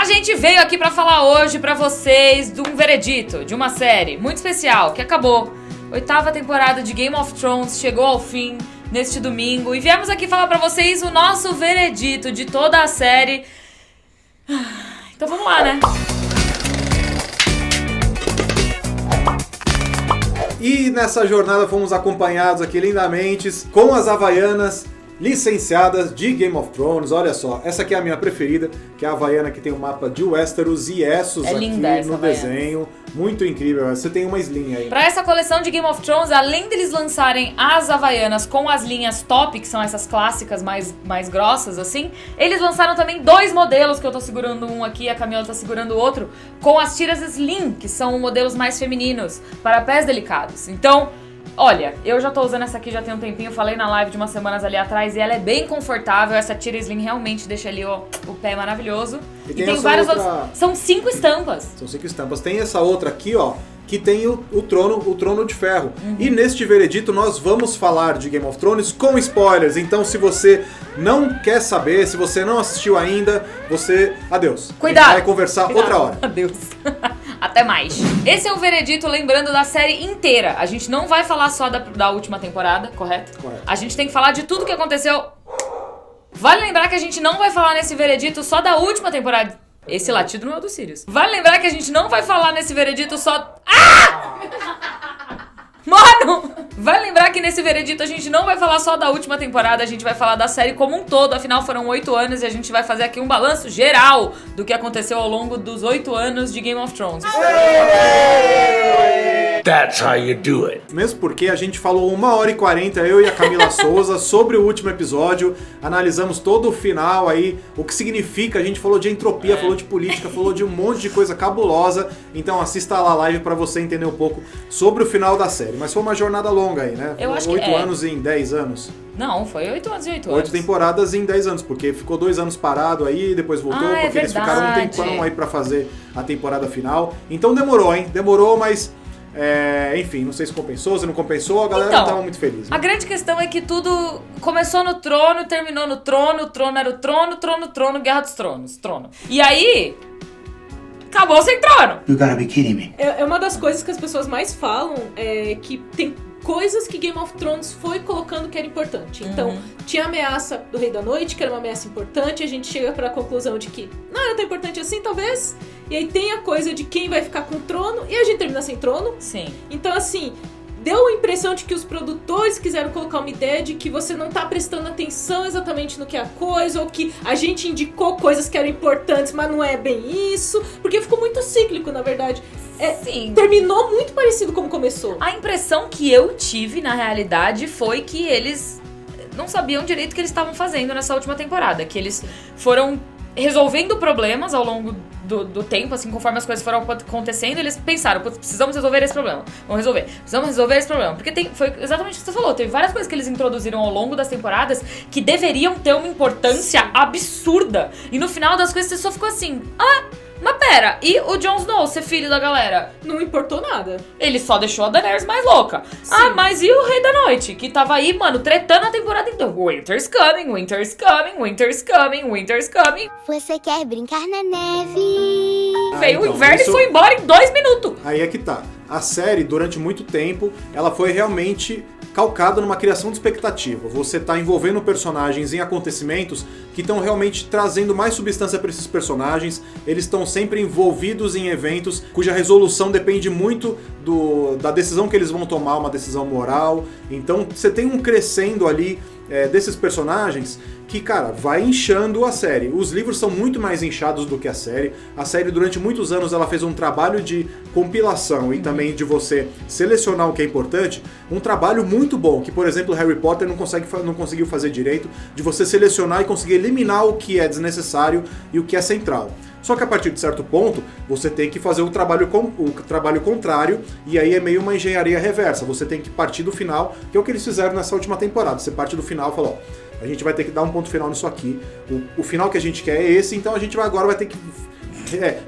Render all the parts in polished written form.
gente veio aqui pra falar hoje pra vocês de um veredito, de uma série muito especial, que acabou. 8ª temporada de Game of Thrones chegou ao fim neste domingo e viemos aqui falar pra vocês o nosso veredito de toda a série. Então vamos lá, né? E nessa jornada fomos acompanhados aqui lindamente com as havaianas licenciadas de Game of Thrones. Olha só, essa aqui é a minha preferida, que é a havaiana que tem o mapa de Westeros e Essos aqui no desenho. Muito incrível. Você tem uma slim aí. Pra essa coleção de Game of Thrones, além deles lançarem as havaianas com as linhas top, que são essas clássicas mais grossas, assim, eles lançaram também 2 modelos, que eu tô segurando um aqui e a Camila tá segurando o outro, com as tiras slim, que são modelos mais femininos, para pés delicados. Então, olha, eu já tô usando essa aqui já tem um tempinho, falei na live de umas semanas ali atrás, e ela é bem confortável, essa tira slim realmente deixa ali o pé maravilhoso. E tem várias outras, são 5 estampas. São 5 estampas. Tem essa outra aqui, ó, que tem o trono de ferro. E neste veredito nós vamos falar de Game of Thrones com spoilers. Então se você não quer saber, se você não assistiu ainda, adeus. Cuidado. A gente vai conversar outra hora. Adeus. Até mais. Esse é o veredito, lembrando, da série inteira. A gente não vai falar só da última temporada, correto? Correto. A gente tem que falar de tudo que aconteceu. Vale lembrar que a gente não vai falar nesse veredito só da última temporada. Esse latido não é o do Sirius. Vale lembrar que a gente não vai falar nesse veredito só... Mano! Vai lembrar que nesse veredito a gente não vai falar só da última temporada, a gente vai falar da série como um todo. Afinal, foram 8 anos e a gente vai fazer aqui um balanço geral do que aconteceu ao longo dos 8 anos de Game of Thrones. That's how you do it. Mesmo porque a gente falou 1h40, eu e a Camila Souza, sobre o último episódio, analisamos todo o final aí, o que significa, a gente falou de entropia, falou de política, falou de um monte de coisa cabulosa. Então assista lá a live pra você entender um pouco sobre o final da série. Mas foi uma jornada longa aí, né? Eu acho que 8 anos em 10 anos. Não, foi 8 anos e 8 anos. 8 temporadas em 10 anos, porque ficou 2 anos parado aí, depois voltou, porque eles ficaram um tempão aí pra fazer a temporada final. Então demorou, hein? Demorou, mas... enfim, não sei se compensou, se não compensou, a galera não tava muito feliz. Né? A grande questão é que tudo começou no trono, terminou no trono, o trono era o trono, Guerra dos Tronos, trono. E aí... acabou sem trono. You gotta be kidding me. É uma das coisas que as pessoas mais falam, que tem coisas que Game of Thrones foi colocando que era importante. Então, tinha a ameaça do Rei da Noite, que era uma ameaça importante, a gente chega pra conclusão de que não era tão importante assim, talvez. E aí tem a coisa de quem vai ficar com o trono, e a gente termina sem trono. Sim. Então, assim, deu a impressão de que os produtores quiseram colocar uma ideia de que você não tá prestando atenção exatamente no que é a coisa, ou que a gente indicou coisas que eram importantes, mas não é bem isso, porque ficou muito cíclico, na verdade. Sim. Terminou muito parecido como começou. A impressão que eu tive, na realidade, foi que eles não sabiam direito o que eles estavam fazendo nessa última temporada. Que eles foram resolvendo problemas ao longo do tempo, assim, conforme as coisas foram acontecendo, eles pensaram, precisamos resolver esse problema, precisamos resolver esse problema, porque foi exatamente o que você falou, teve várias coisas que eles introduziram ao longo das temporadas que deveriam ter uma importância absurda, e no final das coisas você só ficou assim, mas pera, e o Jon Snow ser filho da galera? Não importou nada. Ele só deixou a Daenerys mais louca. Sim. Mas e o Rei da Noite? Que tava aí, mano, tretando a temporada inteira. Winter's coming, winter's coming, winter's coming, winter's coming. Você quer brincar na neve? Veio então, o inverno isso... e foi embora em 2 minutos. Aí é que tá. A série, durante muito tempo, ela foi realmente calcada numa criação de expectativa. Você tá envolvendo personagens em acontecimentos que estão realmente trazendo mais substância para esses personagens. Eles estão sempre envolvidos em eventos cuja resolução depende muito da decisão que eles vão tomar, uma decisão moral. Então você tem um crescendo ali desses personagens que, cara, vai inchando a série. Os livros são muito mais inchados do que a série. A série, durante muitos anos, ela fez um trabalho de compilação e também de você selecionar o que é importante. Um trabalho muito bom, que, por exemplo, Harry Potter não conseguiu fazer direito, de você selecionar e conseguir eliminar o que é desnecessário e o que é central. Só que a partir de certo ponto, você tem que fazer o trabalho contrário, e aí é meio uma engenharia reversa. Você tem que partir do final, que é o que eles fizeram nessa última temporada. Você parte do final e fala, a gente vai ter que dar um ponto final nisso aqui. O final que a gente quer é esse, então a gente agora vai ter que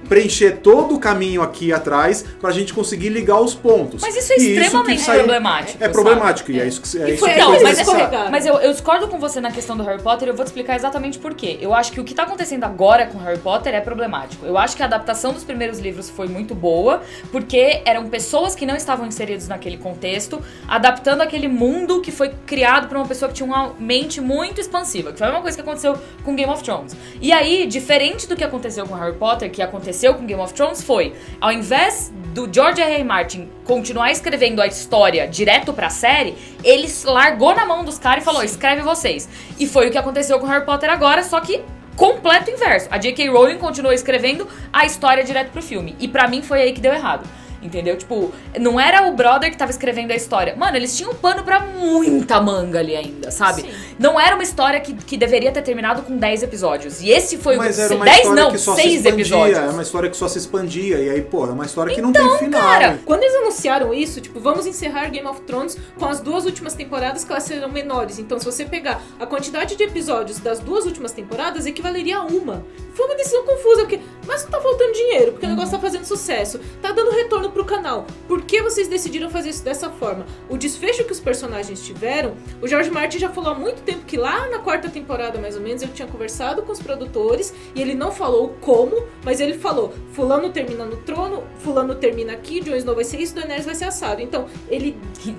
preencher todo o caminho aqui atrás pra gente conseguir ligar os pontos. Mas isso é extremamente problemático. É problemático, e é isso que E isso foi que então, foi mas necessário. Mas eu discordo com você na questão do Harry Potter e eu vou te explicar exatamente por quê. Eu acho que o que tá acontecendo agora com Harry Potter é problemático. Eu acho que a adaptação dos primeiros livros foi muito boa, porque eram pessoas que não estavam inseridas naquele contexto, adaptando aquele mundo que foi criado por uma pessoa que tinha uma mente muito expansiva, que foi a mesma coisa que aconteceu com Game of Thrones. E aí, diferente do que aconteceu com Harry Potter, que aconteceu com Game of Thrones, foi, ao invés do George R.R. Martin continuar escrevendo a história direto pra série, ele largou na mão dos caras e falou, escreve vocês. E foi o que aconteceu com Harry Potter agora, só que completo inverso. A J.K. Rowling continuou escrevendo a história direto pro filme. E pra mim foi aí que deu errado. Entendeu? Tipo, não era o brother que tava escrevendo a história. Mano, eles tinham pano pra muita manga ali ainda, sabe? Sim. Não era uma história que deveria ter terminado com 10 episódios. E esse foi Mas o... era uma 10 história não, que só 6 se expandia, episódios. é uma história que só se expandia. E aí, pô, é uma história que não tem final. cara, Quando eles anunciaram isso, tipo, vamos encerrar Game of Thrones com as 2 últimas temporadas que elas serão menores. Então, se você pegar a quantidade de episódios das 2 últimas temporadas, equivaleria a uma. Foi uma decisão confusa, porque... Mas não tá faltando dinheiro, porque o negócio tá fazendo sucesso. Tá dando retorno pro canal. Por que vocês decidiram fazer isso dessa forma? O desfecho que os personagens tiveram, o George Martin já falou há muito tempo que lá na 4ª temporada, mais ou menos, ele tinha conversado com os produtores e ele não falou como, mas ele falou, fulano termina no trono, fulano termina aqui, Jon Snow vai ser isso, Daenerys vai ser assado. Então, ele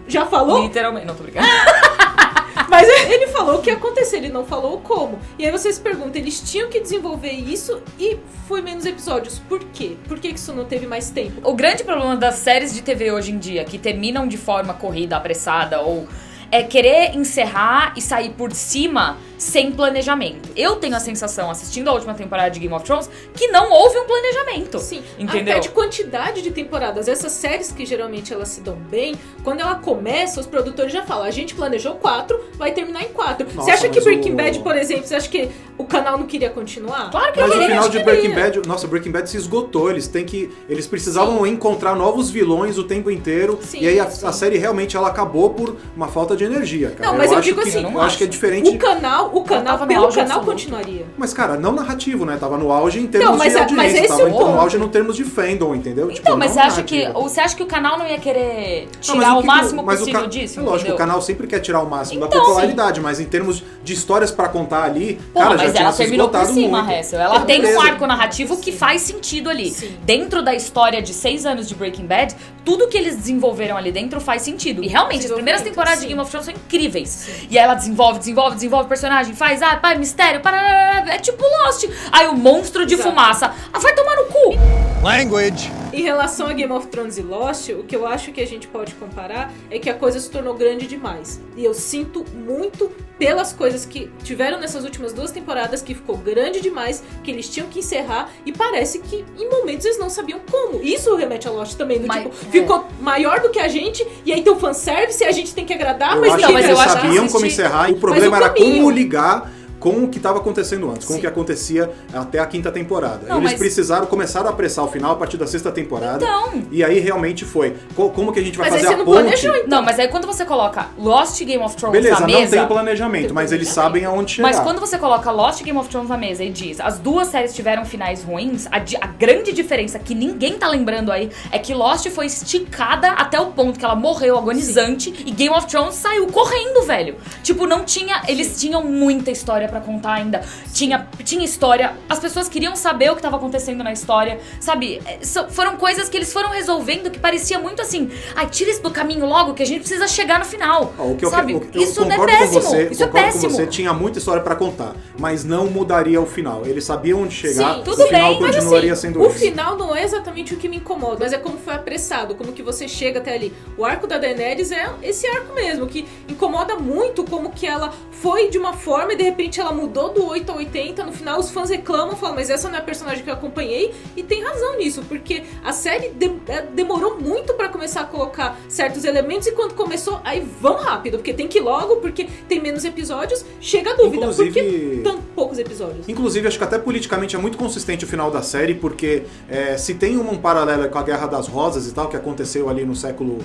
já falou... Literalmente, não tô brincando. Mas ele falou o que ia acontecer, ele não falou como. E aí vocês perguntam, eles tinham que desenvolver isso e foi menos episódios. Por quê? Por que isso não teve mais tempo? O grande problema das séries de TV hoje em dia, que terminam de forma corrida, apressada, ou é querer encerrar e sair por cima sem planejamento. Eu tenho a sensação, assistindo a última temporada de Game of Thrones, que não houve um planejamento. Sim, entendeu? até de quantidade de temporadas. Essas séries que geralmente elas se dão bem, quando ela começa, os produtores já falam, a gente planejou 4, vai terminar em 4. Nossa, você acha que mas Breaking o- Bad, por exemplo, você acha que o canal não queria continuar? Claro que Mas eu o queria. final de Breaking Bad, nossa, Breaking Bad se esgotou. Eles precisavam encontrar novos vilões o tempo inteiro. Sim, e aí a sim. série realmente ela acabou por uma falta de energia, cara. Não, mas eu acho digo que, assim, eu acho que é diferente. O canal tava no pelo auge canal absoluto. continuaria. Mas, cara, não narrativo, né? Tava no auge em termos mas de é- audiência. mas esse Tava é o no ponto. auge no termos de fandom, entendeu? Então, mas não você acha que o canal não ia querer Não, tirar mas o que máximo mas possível o disso? É lógico, entendeu? o canal sempre quer tirar o máximo da Então, popularidade, mas em termos de histórias pra contar ali, Pô, cara, mas já tinha ela se terminou por esgotado cima, muito. Hessel. Ela tem um beleza. arco narrativo que faz sentido ali. Sim. Dentro da história de 6 anos de Breaking Bad, tudo que eles desenvolveram ali dentro faz sentido. E realmente, as primeiras temporadas de Game of Thrones são incríveis. E aí ela desenvolve personagem, faz, pai, mistério, parará, é tipo Lost. Aí o monstro de Exato. fumaça, vai tomar no cu. Language. Em relação a Game of Thrones e Lost, o que eu acho que a gente pode comparar é que a coisa se tornou grande demais. E eu sinto muito pelas coisas que tiveram nessas últimas 2 temporadas, que ficou grande demais, que eles tinham que encerrar, e parece que em momentos eles não sabiam como. Isso remete a Lost também, do Mas- tipo, ficou maior do que a gente, e aí tem o fanservice, e a gente tem que agradar, Eu mas acho ninguém que mas quer eu eles acho que sabiam assistir. como encerrar, e o problema Mas o era caminho- como ligar com o que estava acontecendo antes, com o Sim. que acontecia até a 5ª temporada. Não, Eles mas- começaram a apressar o final a partir da 6ª temporada. Então. E aí realmente foi. Como que a gente vai Mas aí fazer você a não ponte? planejou, então. Não, mas aí quando você coloca Lost e Game of Thrones Beleza, na não mesa... tem planejamento, mas eles sabem aonde chegar. Mas quando você coloca Lost e Game of Thrones na mesa e diz as 2 séries tiveram finais ruins, a grande diferença que ninguém tá lembrando aí é que Lost foi esticada até o ponto que ela morreu agonizante e Game of Thrones saiu correndo, velho. Tipo, não tinha... Eles tinham muita história pra contar ainda. Tinha história. As pessoas queriam saber o que tava acontecendo na história, sabe? Foram coisas que eles foram resolvendo que parecia muito assim, ai, tira isso do caminho logo que a gente precisa chegar no final. Ó, sabe? eu Isso não é concordo péssimo. com você, Isso é concordo péssimo. com você, tinha muita história pra contar, mas não mudaria o final. Eles sabiam onde chegar, Sim, o tudo final bem, mas continuaria assim, sendo o esse. final não é exatamente o que me incomoda, mas é como foi apressado, como que você chega até ali. O arco da Daenerys é esse arco mesmo, que incomoda muito, como que ela foi de uma forma e de repente ela mudou do 8 a 80, no final os fãs reclamam, falam, mas essa não é a personagem que eu acompanhei, e tem razão nisso, porque a série demorou muito pra começar a colocar certos elementos, e quando começou, aí vamos rápido, porque tem que ir logo, porque tem menos episódios, chega a dúvida, por que Inclusive- tão poucos episódios? Inclusive, acho que até politicamente é muito consistente o final da série, porque se tem um paralelo com a Guerra das Rosas e tal, que aconteceu ali no século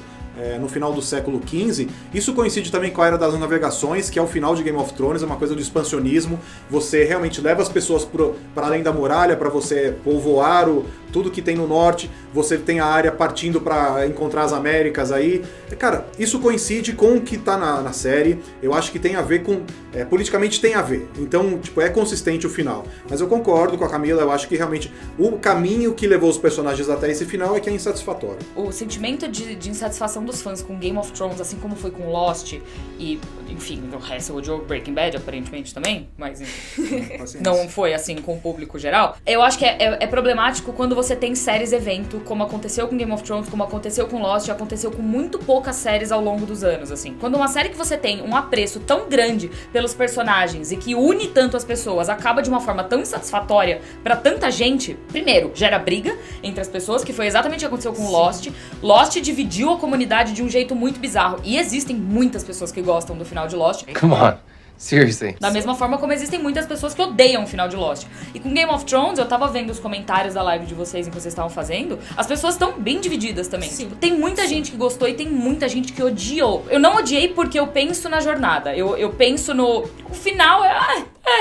no final do século XV. Isso coincide também com a Era das Navegações, que é o final de Game of Thrones, é uma coisa do expansionismo. Você realmente leva as pessoas para além da muralha, para você povoar tudo que tem no norte. Você tem a área partindo para encontrar as Américas aí. Cara, isso coincide com o que tá na série. Eu acho que tem a ver com... politicamente tem a ver. Então, tipo, é consistente o final. Mas eu concordo com a Camila, eu acho que realmente o caminho que levou os personagens até esse final é que é insatisfatório. O sentimento de insatisfação dos fãs com Game of Thrones, assim como foi com Lost e, enfim, o resto de Breaking Bad, aparentemente também, mas enfim, não foi assim com o público geral. Eu acho que é problemático quando você tem séries evento, como aconteceu com Game of Thrones, como aconteceu com Lost, aconteceu com muito poucas séries ao longo dos anos, assim. Quando uma série que você tem um apreço tão grande pelos personagens e que une tanto as pessoas, acaba de uma forma tão insatisfatória pra tanta gente, primeiro, gera briga entre as pessoas, que foi exatamente o que aconteceu com Lost. Lost dividiu a comunidade de um jeito muito bizarro. E existem muitas pessoas que gostam do final de Lost. Come on. Seriously. Da mesma forma como existem muitas pessoas que odeiam o final de Lost. E com Game of Thrones, eu tava vendo os comentários da live de vocês em que vocês estavam fazendo, as pessoas estão bem divididas também. Tipo, tem muita gente que gostou e tem muita gente que odiou. Eu não odiei porque eu penso na jornada. Eu penso no... O final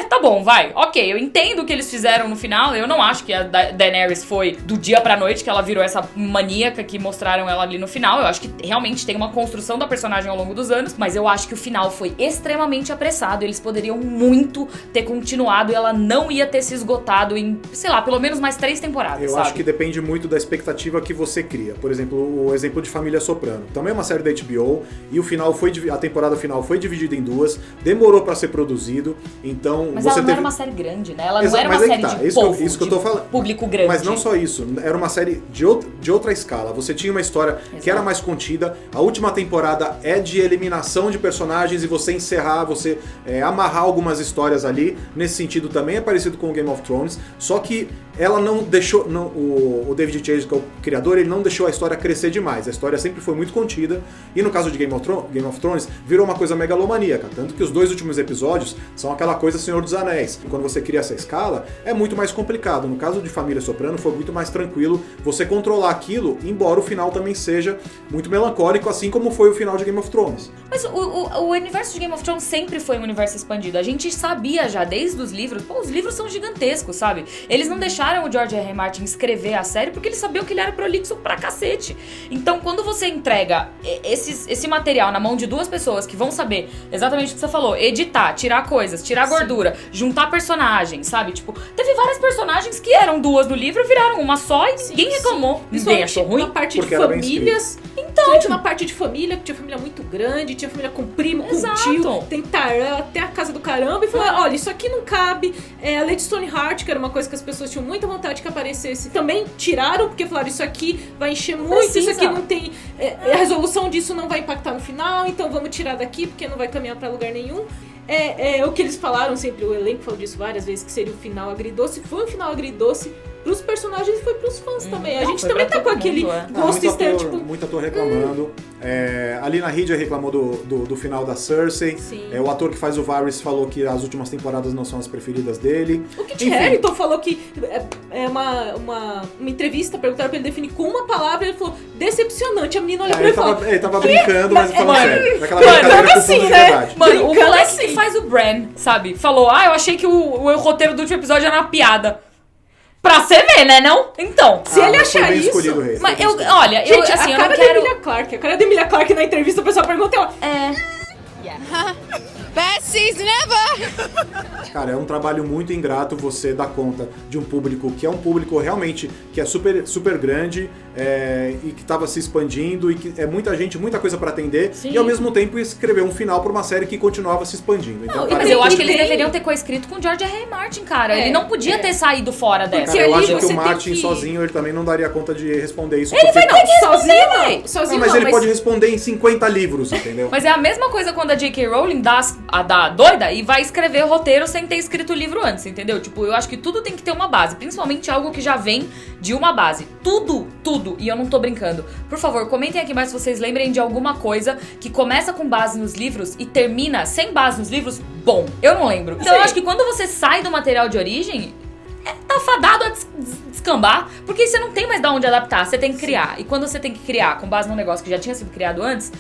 tá bom, vai. Ok, eu entendo o que eles fizeram no final. Eu não acho que a Daenerys foi do dia pra noite que ela virou essa maníaca que mostraram ela ali no final. Eu acho que realmente tem uma construção da personagem ao longo dos anos, mas eu acho que o final foi extremamente apressado. Eles poderiam muito ter continuado e ela não ia ter se esgotado em, sei lá, pelo menos mais 3 temporadas, Eu sabe? acho que depende muito da expectativa que você cria. Por exemplo, o exemplo de Família Soprano. Também é uma série da HBO e a temporada final foi dividida em 2, demorou pra ser produzido, então Mas você ela não teve... era uma série grande, né? Ela não Exato, era uma mas série tá, de isso povo, isso que eu tô falando. Público grande. Mas não só isso, era uma série de outra escala. Você tinha uma história que era mais contida. A última temporada é de eliminação de personagens e você encerrar, você amarrar algumas histórias ali. Nesse sentido também é parecido com o Game of Thrones, só que ela não deixou... o David Chase, que é o criador, ele não deixou a história crescer demais. A história sempre foi muito contida. E no caso de Game of Thrones, virou uma coisa megalomaníaca. Tanto que os 2 últimos episódios são aquela coisa Senhor dos Anéis. E quando você cria essa escala, é muito mais complicado. No caso de Família Soprano, foi muito mais tranquilo você controlar aquilo, embora o final também seja muito melancólico, assim como foi o final de Game of Thrones. Mas o universo de Game of Thrones sempre foi um universo expandido. A gente sabia já desde os livros. Pô, os livros são gigantescos, sabe? Eles não deixaram o George R. R. Martin escrever a série porque eles sabiam que ele era prolixo pra cacete. Então, quando você entrega esse material na mão de 2 pessoas que vão saber exatamente o que você falou, editar, tirar coisas, tirar gordura, juntar personagens, sabe? Tipo, teve várias personagens que eram 2 no livro, viraram uma só e ninguém reclamou. Ninguém achou ruim. Na parte Porque de era bem famílias. Então, tinha uma parte de família, que tinha família muito grande, tinha família com primo, com Exato. tio, tem tarã, até a casa do caramba, e falou, olha, isso aqui não cabe. A Lady Stoneheart, que era uma coisa que as pessoas tinham muita vontade que aparecesse, também tiraram, porque falaram, isso aqui vai encher muito, isso aqui não tem... a resolução disso não vai impactar no final, então vamos tirar daqui, porque não vai caminhar pra lugar nenhum. O que eles falaram sempre, o elenco falou disso várias vezes, que seria o final agridoce. Foi um final agridoce pros personagens e foi pros fãs também. A gente também tá com aquele gosto estranho, tipo... Muito ator reclamando. Ali na Rídia reclamou do final da Cersei. O ator que faz o Varys falou que as últimas temporadas não são as preferidas dele. O Kit Harington falou que uma entrevista, perguntaram pra ele definir com uma palavra, ele falou, decepcionante. A menina olhou pra ele e falou... Ele tava brincando, mas falando sério. Aquela mano, brincadeira com assim, fundo de né? verdade. Mano, o moleque assim. que faz o Bran, sabe? Falou, eu achei que o roteiro do último episódio era uma piada. Pra você ver, né, não? Então, se ele mas foi achar bem isso... escolhido, Rei. mas Foi bem escolhido. olha, Gente, assim, eu a cara não da quero... Emilia Clarke, a cara da Emilia Clarke na entrevista, o pessoal pergunta, ela... Best season ever! Cara, é um trabalho muito ingrato você dar conta de um público que é um público realmente que é super, super grande e que estava se expandindo e que é muita gente, muita coisa pra atender. Sim. E ao mesmo tempo escrever um final pra uma série que continuava se expandindo. Então, Não, cara, Mas eu acho que E eles tem- deveriam ter coescrito com o George R. R. Martin, cara. Ele não podia ter saído fora dessa. cara, eu ali acho que você o tem Martin que- sozinho ele também não daria conta de responder isso. Ele vai ter que responder, Sozinho véi. não, sozinho mas não, ele pode responder em 50 livros, entendeu? Mas é a mesma coisa quando a J.K. Rowling dá doida e vai escrever o roteiro sem ter escrito o livro antes, entendeu? Tipo, eu acho que tudo tem que ter uma base, principalmente algo que já vem de uma base. Tudo, e eu não tô brincando. Por favor, comentem aqui mais se vocês lembrem de alguma coisa que começa com base nos livros e termina sem base nos livros, bom. Eu não lembro. Então eu acho que quando você sai do material de origem, tá fadado a descambar, porque você não tem mais de onde adaptar, você tem que criar. E quando você tem que criar com base num negócio que já tinha sido criado antes,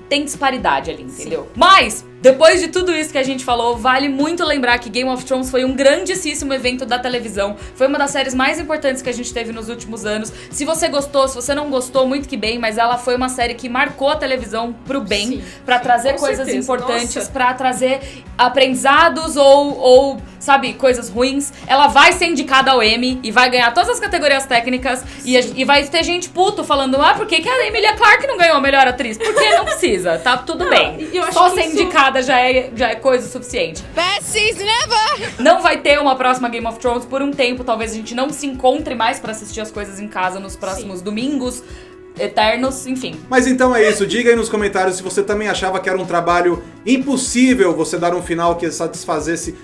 tem disparidade ali, entendeu? Sim. Mas, depois de tudo isso que a gente falou, vale muito lembrar que Game of Thrones foi um grandíssimo evento da televisão. Foi uma das séries mais importantes que a gente teve nos últimos anos. Se você gostou, se você não gostou, muito que bem, mas ela foi uma série que marcou a televisão pro bem, pra trazer coisas certeza. Importantes, pra trazer aprendizados ou, sabe, coisas ruins. Ela vai ser indicada ao Emmy e vai ganhar todas as categorias técnicas e vai ter gente puto falando, por que a Emilia Clarke não ganhou a melhor atriz? Porque não precisa, tá tudo bem. Só ser indicada já é coisa suficiente. Best season ever! Não vai ter uma próxima Game of Thrones por um tempo. Talvez a gente não se encontre mais pra assistir as coisas em casa nos próximos domingos eternos, enfim. Mas então é isso. Diga aí nos comentários se você também achava que era um trabalho impossível você dar um final que satisfizesse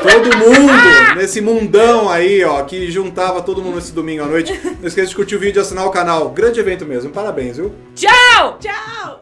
todo mundo nesse mundão aí, ó, que juntava todo mundo esse domingo à noite. Não esqueça de curtir o vídeo e assinar o canal. Grande evento mesmo. Parabéns, viu? Tchau! Tchau!